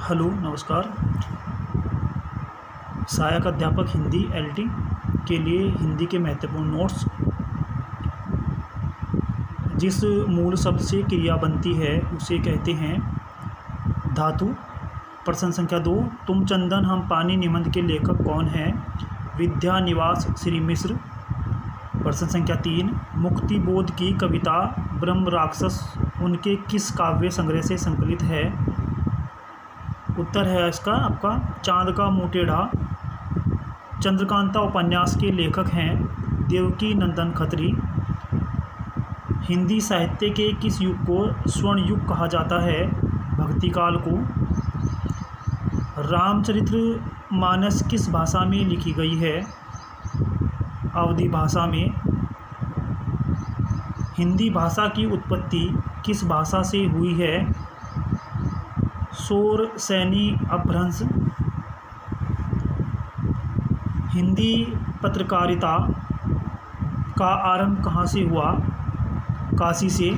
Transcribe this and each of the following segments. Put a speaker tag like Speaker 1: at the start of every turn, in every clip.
Speaker 1: Hello नमस्कार। सहायक अध्यापक हिंदी एलटी के लिए हिंदी के महत्वपूर्ण नोट्स। जिस मूल शब्द से क्रिया बनती है उसे कहते हैं धातु। प्रश्न संख्या 2, तुम चंदन हम पानी निबंध के लेखक कौन हैं? विद्या निवास श्री मिश्र। प्रश्न संख्या 3, मुक्ति बोध की कविता ब्रह्म राक्षस उनके किस काव्य संग्रह से संकलित है? उत्तर है इसका आपका चांद का मुँह टेढ़ा। चंद्रकांता उपन्यास के लेखक हैं देवकी नंदन खत्री। हिंदी साहित्य के किस युग को स्वर्ण युग कहा जाता है? भक्ति काल को। रामचरितमानस किस भाषा में लिखी गई है? अवधी भाषा में। हिंदी भाषा की उत्पत्ति किस भाषा से हुई है? शोर सैनी अपभ्रंश। हिंदी पत्रकारिता का आरंभ कहाँ से हुआ? काशी से।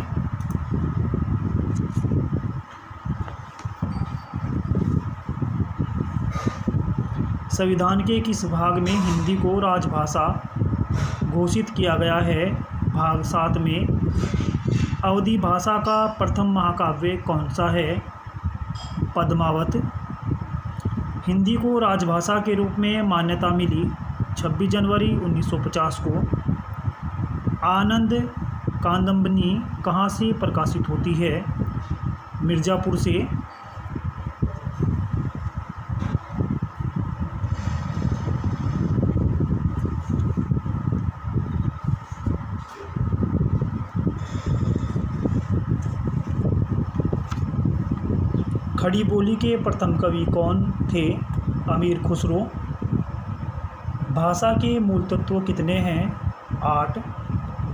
Speaker 1: संविधान के किस भाग में हिंदी को राजभाषा घोषित किया गया है? भाग 7 में। अवधी भाषा का प्रथम महाकाव्य कौन सा है? पद्मावत। हिंदी को राजभाषा के रूप में मान्यता मिली 26 जनवरी 1950 को। आनंद कादंबनी कहाँ से प्रकाशित होती है? मिर्ज़ापुर से। खड़ी बोली के प्रथम कवि कौन थे? अमीर खुसरो। भाषा के मूल तत्व कितने हैं? 8।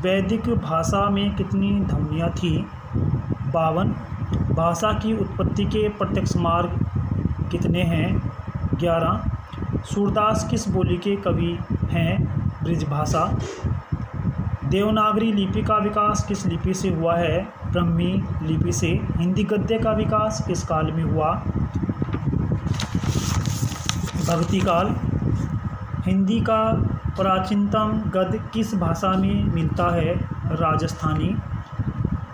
Speaker 1: वैदिक भाषा में कितनी ध्वनियाँ थीं? 52। भाषा की उत्पत्ति के प्रत्यक्ष मार्ग कितने हैं? 11। सूरदास किस बोली के कवि हैं? ब्रिजभाषा। देवनागरी लिपि का विकास किस लिपि से हुआ है? ब्राह्मी लिपि से। हिंदी गद्य का विकास किस काल में हुआ? भक्ति काल। हिंदी का प्राचीनतम गद्य किस भाषा में मिलता है? राजस्थानी।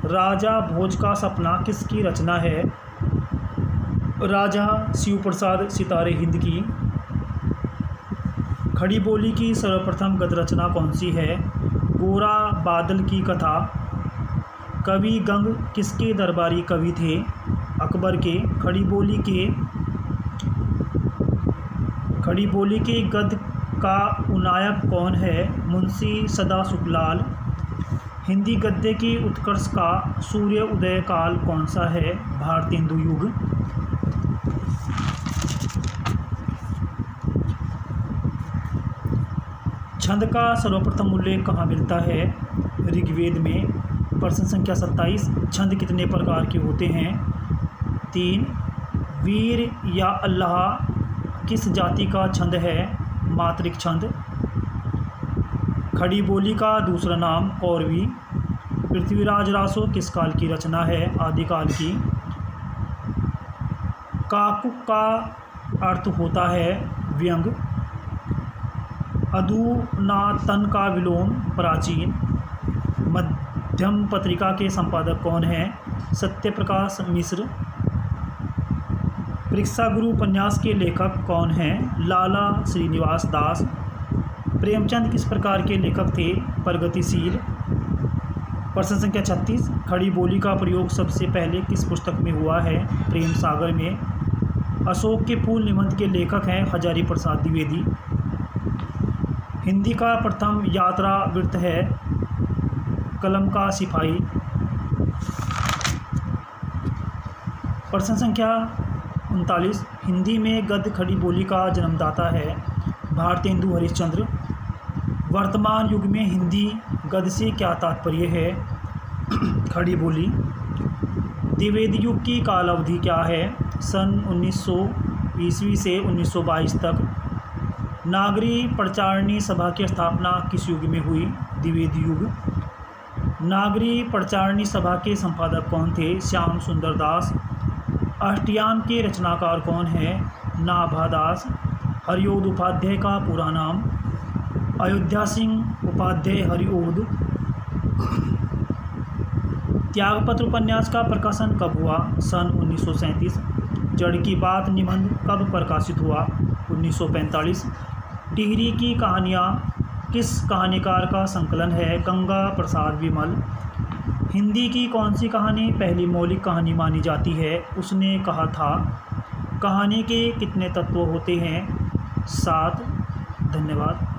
Speaker 1: राजा भोज का सपना किसकी रचना है? राजा शिव प्रसाद सितारे हिंद की। खड़ी बोली की सर्वप्रथम गद्य रचना कौन सी है? गोरा बादल की कथा। कवि गंग किसके दरबारी कवि थे? अकबर के। खड़ी बोली के गद्य का उनायक कौन है? मुंशी सदाशिवलाल। हिंदी गद्य की उत्कर्ष का सूर्य उदय काल कौन सा है? भारतेंदु युग। छंद का सर्वप्रथम उल्लेख कहाँ मिलता है? ऋग्वेद में। प्रश्न संख्या 27, छंद कितने प्रकार के होते हैं? 3। वीर या अल्लाह किस जाति का छंद है? मात्रिक छंद। खड़ी बोली का दूसरा नाम कौरवी। पृथ्वीराज रासो किस काल की रचना है? आदिकाल की। काकुक का अर्थ होता है व्यंग। अधुनातन का विलोम प्राचीन। मध्यम पत्रिका के संपादक कौन हैं? सत्यप्रकाश मिश्र। परीक्षा गुरु उपन्यास के लेखक कौन हैं? लाला श्रीनिवास दास। प्रेमचंद किस प्रकार के लेखक थे? प्रगतिशील। प्रश्न संख्या 36, खड़ी बोली का प्रयोग सबसे पहले किस पुस्तक में हुआ है? प्रेम सागर में। अशोक के फूल निबंध के लेखक हैं हजारी प्रसाद द्विवेदी। हिंदी का प्रथम यात्रा वृत्त है कलम का सिपाही। प्रश्न संख्या 39, हिंदी में गद्य खड़ी बोली का जन्मदाता है? भारतेंदु हरिश्चंद्र। वर्तमान युग में हिंदी गद्य से क्या तात्पर्य है? खड़ी बोली। द्विवेदी युग की काल अवधि क्या है? सन 1900 ईस्वी से 1922 तक। नागरी प्रचारणी सभा की स्थापना किस युग में हुई? द्विवेदी युग। नागरी प्रचारणी सभा के संपादक कौन थे? श्याम सुंदर दास। अष्टयाम के रचनाकार कौन है? नाभादास। हरिओद उपाध्याय का पूरा नाम? अयोध्या सिंह उपाध्याय हरिओद। त्यागपत्र उपन्यास का प्रकाशन कब हुआ? सन 1937। जड़ की बात निबंध कब प्रकाशित हुआ? 1945। टिहरी की कहानियाँ किस कहानीकार का संकलन है? गंगा प्रसाद विमल। हिंदी की कौन सी कहानी पहली मौलिक कहानी मानी जाती है? उसने कहा था। कहानी के कितने तत्व होते हैं? 7। धन्यवाद।